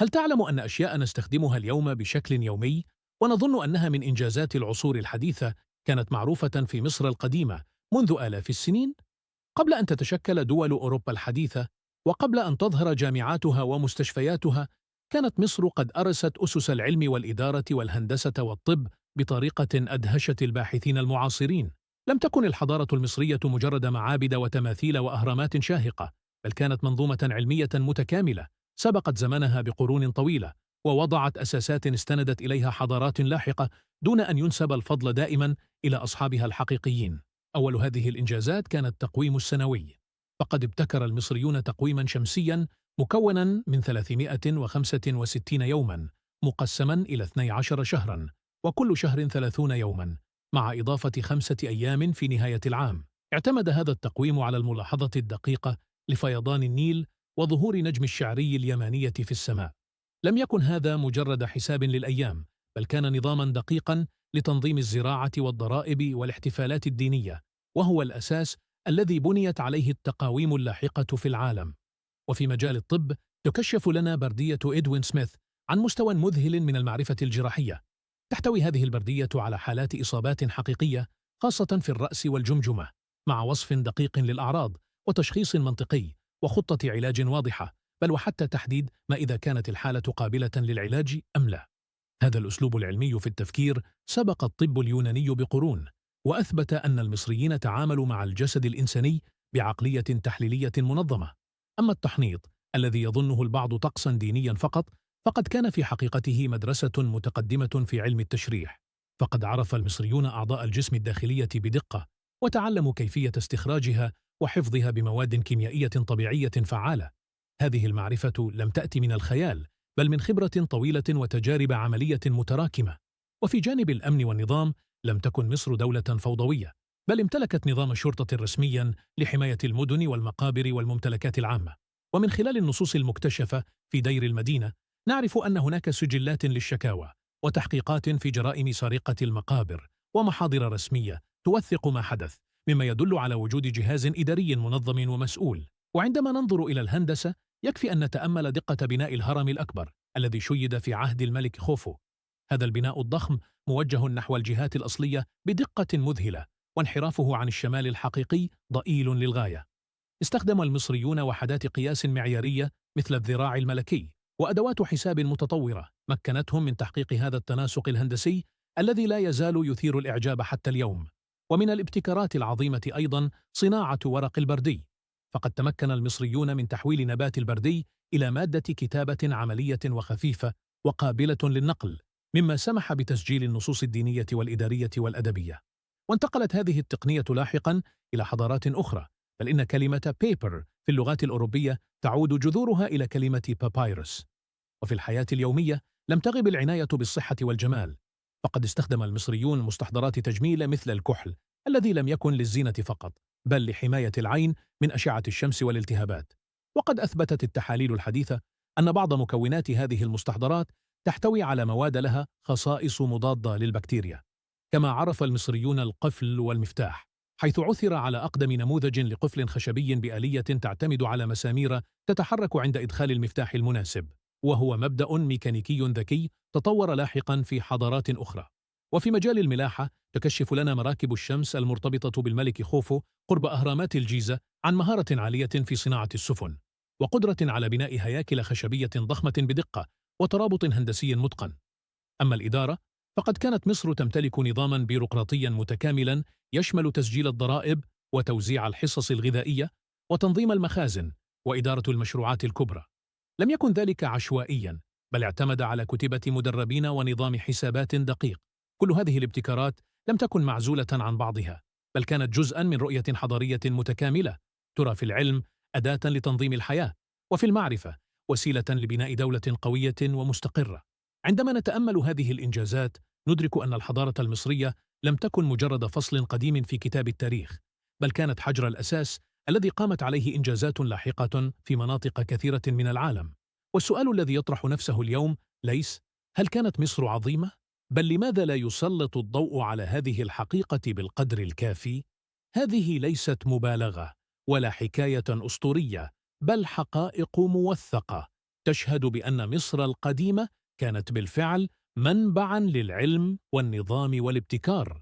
هل تعلم أن أشياء نستخدمها اليوم بشكل يومي ونظن أنها من إنجازات العصور الحديثة كانت معروفة في مصر القديمة منذ آلاف السنين؟ قبل أن تتشكل دول أوروبا الحديثة وقبل أن تظهر جامعاتها ومستشفياتها، كانت مصر قد أرست أسس العلم والإدارة والهندسة والطب بطريقة أدهشت الباحثين المعاصرين. لم تكن الحضارة المصرية مجرد معابد وتماثيل وأهرامات شاهقة، بل كانت منظومة علمية متكاملة سبقت زمنها بقرون طويلة، ووضعت أساسات استندت إليها حضارات لاحقة دون أن ينسب الفضل دائما إلى أصحابها الحقيقيين. أول هذه الإنجازات كان التقويم السنوي، فقد ابتكر المصريون تقويما شمسيا مكونا من 365 يوما مقسما إلى 12 شهرا، وكل شهر 30 يوما، مع إضافة 5 أيام في نهاية العام. اعتمد هذا التقويم على الملاحظة الدقيقة لفيضان النيل وظهور نجم الشعري اليمانية في السماء. لم يكن هذا مجرد حساب للأيام، بل كان نظاما دقيقا لتنظيم الزراعة والضرائب والاحتفالات الدينية، وهو الأساس الذي بنيت عليه التقاويم اللاحقة في العالم. وفي مجال الطب، تكشف لنا بردية إدوين سميث عن مستوى مذهل من المعرفة الجراحية. تحتوي هذه البردية على حالات إصابات حقيقية، خاصة في الرأس والجمجمة، مع وصف دقيق للأعراض وتشخيص منطقي وخطة علاج واضحة، بل وحتى تحديد ما إذا كانت الحالة قابلة للعلاج أم لا. هذا الأسلوب العلمي في التفكير سبق الطب اليوناني بقرون، وأثبت أن المصريين تعاملوا مع الجسد الإنساني بعقلية تحليلية منظمة. أما التحنيط الذي يظنه البعض طقسا دينيا فقط، فقد كان في حقيقته مدرسة متقدمة في علم التشريح. فقد عرف المصريون أعضاء الجسم الداخلية بدقة، وتعلموا كيفية استخراجها وحفظها بمواد كيميائية طبيعية فعالة. هذه المعرفة لم تأتي من الخيال، بل من خبرة طويلة وتجارب عملية متراكمة. وفي جانب الأمن والنظام، لم تكن مصر دولة فوضوية، بل امتلكت نظام شرطة رسميا لحماية المدن والمقابر والممتلكات العامة. ومن خلال النصوص المكتشفة في دير المدينة، نعرف أن هناك سجلات للشكاوى وتحقيقات في جرائم سرقة المقابر ومحاضر رسمية توثق ما حدث، مما يدل على وجود جهاز إداري منظم ومسؤول. وعندما ننظر إلى الهندسة، يكفي أن نتأمل دقة بناء الهرم الأكبر الذي شيد في عهد الملك خوفو. هذا البناء الضخم موجه نحو الجهات الأصلية بدقة مذهلة، وانحرافه عن الشمال الحقيقي ضئيل للغاية. استخدم المصريون وحدات قياس معيارية مثل الذراع الملكي وأدوات حساب متطورة مكنتهم من تحقيق هذا التناسق الهندسي الذي لا يزال يثير الإعجاب حتى اليوم. ومن الابتكارات العظيمة أيضا صناعة ورق البردي، فقد تمكن المصريون من تحويل نبات البردي إلى مادة كتابة عملية وخفيفة وقابلة للنقل، مما سمح بتسجيل النصوص الدينية والإدارية والأدبية. وانتقلت هذه التقنية لاحقا إلى حضارات أخرى، بل إن كلمة paper في اللغات الأوروبية تعود جذورها إلى كلمة papyrus. وفي الحياة اليومية لم تغب العناية بالصحة والجمال، فقد استخدم المصريون مستحضرات تجميل مثل الكحل الذي لم يكن للزينة فقط، بل لحماية العين من أشعة الشمس والالتهابات. وقد أثبتت التحاليل الحديثة أن بعض مكونات هذه المستحضرات تحتوي على مواد لها خصائص مضادة للبكتيريا. كما عرف المصريون القفل والمفتاح، حيث عثر على أقدم نموذج لقفل خشبي بآلية تعتمد على مسامير تتحرك عند إدخال المفتاح المناسب، وهو مبدأ ميكانيكي ذكي تطور لاحقا في حضارات أخرى. وفي مجال الملاحة، تكشف لنا مراكب الشمس المرتبطة بالملك خوفو قرب أهرامات الجيزة عن مهارة عالية في صناعة السفن، وقدرة على بناء هياكل خشبية ضخمة بدقة وترابط هندسي متقن. أما الإدارة، فقد كانت مصر تمتلك نظاما بيروقراطيا متكاملا يشمل تسجيل الضرائب وتوزيع الحصص الغذائية وتنظيم المخازن وإدارة المشروعات الكبرى. لم يكن ذلك عشوائيا، بل اعتمد على كتيبة مدربين ونظام حسابات دقيق. كل هذه الابتكارات لم تكن معزولة عن بعضها، بل كانت جزءا من رؤية حضارية متكاملة ترى في العلم أداة لتنظيم الحياة، وفي المعرفة وسيلة لبناء دولة قوية ومستقرة. عندما نتأمل هذه الإنجازات، ندرك أن الحضارة المصرية لم تكن مجرد فصل قديم في كتاب التاريخ، بل كانت حجر الأساس الذي قامت عليه إنجازات لاحقة في مناطق كثيرة من العالم. والسؤال الذي يطرح نفسه اليوم ليس هل كانت مصر عظيمة؟ بل لماذا لا يسلط الضوء على هذه الحقيقة بالقدر الكافي؟ هذه ليست مبالغة ولا حكاية أسطورية، بل حقائق موثقة تشهد بأن مصر القديمة كانت بالفعل منبعًا للعلم والنظام والابتكار،